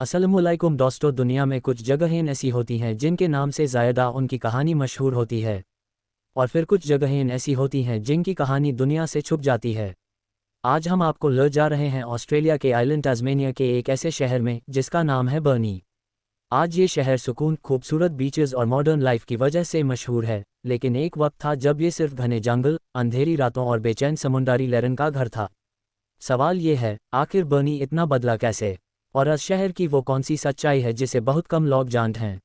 अस्सलामुअलैकुम दोस्तों, दुनिया में कुछ जगहें ऐसी होती हैं जिनके नाम से ज़्यादा उनकी कहानी मशहूर होती है। और फिर कुछ जगहें ऐसी होती हैं जिनकी कहानी दुनिया से छुप जाती है। आज हम आपको ले जा रहे हैं ऑस्ट्रेलिया के आइलैंड टास्मेनिया के एक ऐसे शहर में जिसका नाम है बर्नी। आज ये शहर सुकून, खूबसूरत बीचेस और मॉडर्न लाइफ की वजह से मशहूर है, लेकिन एक वक्त था जब ये सिर्फ घने जंगल, अंधेरी रातों और बेचैन समुंदरी लहरों का घर था। सवाल ये है, आखिर बर्नी इतना बदला कैसे? और इस शहर की वो कौन सी सच्चाई है जिसे बहुत कम लोग जानते हैं?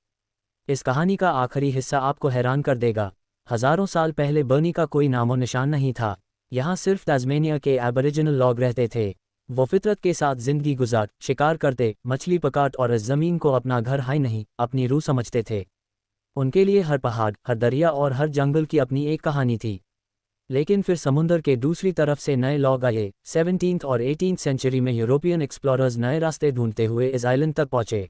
इस कहानी का आखिरी हिस्सा आपको हैरान कर देगा। हज़ारों साल पहले बर्नी का कोई नामो निशान नहीं था। यहाँ सिर्फ टास्मेनिया के एबोरिजिनल लोग रहते थे। वो फितरत के साथ जिंदगी गुजार, शिकार करते, मछली पकाट और इस ज़मीन को अपना घर हाई नहीं, अपनी रूह समझते थे। उनके लिए हर पहाड़, हर दरिया और हर जंगल की अपनी एक कहानी थी। लेकिन फिर समुंदर के दूसरी तरफ से नए लोग आए। 17th और 18th सेंचुरी में यूरोपियन एक्सप्लोरर्स नए रास्ते ढूंढते हुए इस आइलैंड तक पहुंचे।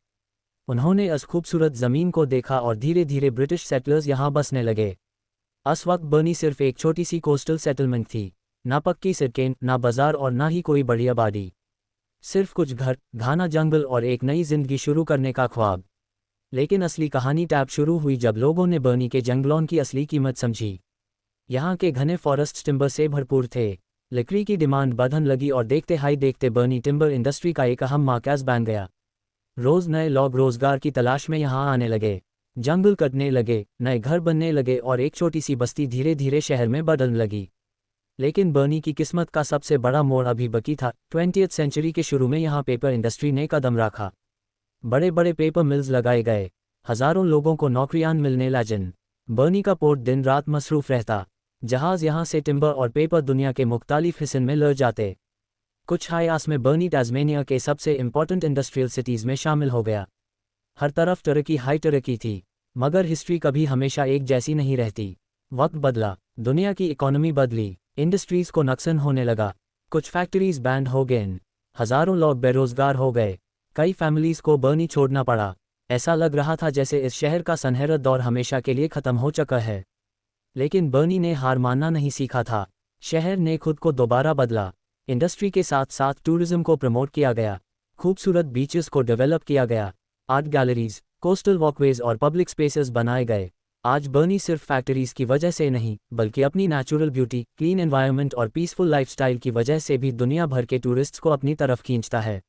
उन्होंने इस खूबसूरत ज़मीन को देखा और धीरे धीरे ब्रिटिश सेटलर्स यहाँ बसने लगे। उस वक्त बर्नी सिर्फ एक छोटी सी कोस्टल सेटलमेंट थी। ना पक्की सड़कें, ना बाजार और ना ही कोई बड़ी आबादी। सिर्फ कुछ घर, घना जंगल और एक नई जिंदगी शुरू करने का ख्वाब। लेकिन असली कहानी टैब शुरू हुई जब लोगों ने बर्नी के जंगलों की असली कीमत समझी। यहाँ के घने फॉरेस्ट टिम्बर से भरपूर थे। लकड़ी की डिमांड बढ़ने लगी और देखते बर्नी टिम्बर इंडस्ट्री का एक अहम मरकज़ बन गया। रोज़ नए लोग रोज़गार की तलाश में यहाँ आने लगे। जंगल कटने लगे, नए घर बनने लगे और एक छोटी सी बस्ती धीरे धीरे शहर में बदलने लगी। लेकिन बर्नी की किस्मत का सबसे बड़ा मोड़ अभी बाकी था। 20th सेंचुरी के शुरू में यहाँ पेपर इंडस्ट्री ने कदम रखा। बड़े बड़े पेपर मिल्स लगाए गए। हज़ारों लोगों को नौकरियां मिलने लगीं। बर्नी का पोर्ट दिन रात मसरूफ़ रहता। जहाज़ यहाँ से टिम्बर और पेपर दुनिया के मुख्तलिफ हिस्सों में ले जाते। कुछ हायास में बर्नी टास्मेनिया के सबसे इम्पॉर्टेंट इंडस्ट्रियल सिटीज़ में शामिल हो गया। हर तरफ तरक्की हाई तरक्की थी। मगर हिस्ट्री कभी हमेशा एक जैसी नहीं रहती। वक्त बदला, दुनिया की इकोनॉमी बदली, इंडस्ट्रीज़ को नुकसान होने लगा। कुछ फैक्ट्रीज बैंड हो गईं। हज़ारों लोग बेरोज़गार हो गए। कई फैमिलीज़ को बर्नी छोड़ना पड़ा। ऐसा लग रहा था जैसे इस शहर का सुनहरा दौर हमेशा के लिए ख़त्म हो चुका है। लेकिन बर्नी ने हार मानना नहीं सीखा था। शहर ने खुद को दोबारा बदला। इंडस्ट्री के साथ साथ टूरिज्म को प्रमोट किया गया। खूबसूरत बीचेस को डेवलप किया गया। आर्ट गैलरीज, कोस्टल वॉकवेज और पब्लिक स्पेसेस बनाए गए। आज बर्नी सिर्फ फैक्ट्रीज की वजह से नहीं, बल्कि अपनी नेचुरल ब्यूटी, क्लीन एनवायरनमेंट और पीसफुल लाइफस्टाइल की वजह से भी दुनिया भर के टूरिस्ट्स को अपनी तरफ खींचता है।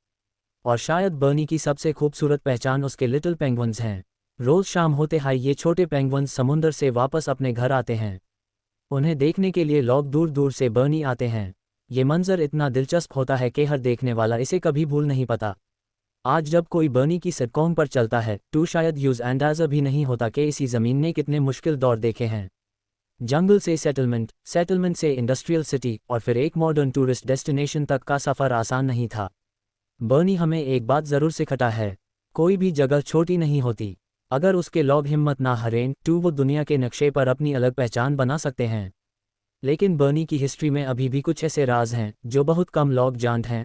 और शायद बर्नी की सबसे खूबसूरत पहचान उसके लिटिल पेंगुइन्स हैं। रोज़ शाम होते ही ये छोटे पेंगुइन्स समुंदर से वापस अपने घर आते हैं। उन्हें देखने के लिए लोग दूर दूर से बर्नी आते हैं। ये मंजर इतना दिलचस्प होता है कि हर देखने वाला इसे कभी भूल नहीं पाता। आज जब कोई बर्नी की सड़कों पर चलता है तो शायद यूज़ अंदाज़ा भी नहीं होता कि इसी ज़मीन ने कितने मुश्किल दौर देखे हैं। जंगल से सेटलमेंट, सेटलमेंट से इंडस्ट्रियल सिटी और फिर एक मॉडर्न टूरिस्ट डेस्टिनेशन तक का सफ़र आसान नहीं था। बर्नी हमें एक बात ज़रूर सिखाता है, कोई भी जगह छोटी नहीं होती। अगर उसके लोग हिम्मत ना हारें तो वो दुनिया के नक्शे पर अपनी अलग पहचान बना सकते हैं। लेकिन बर्नी की हिस्ट्री में अभी भी कुछ ऐसे राज हैं जो बहुत कम लोग जानते हैं।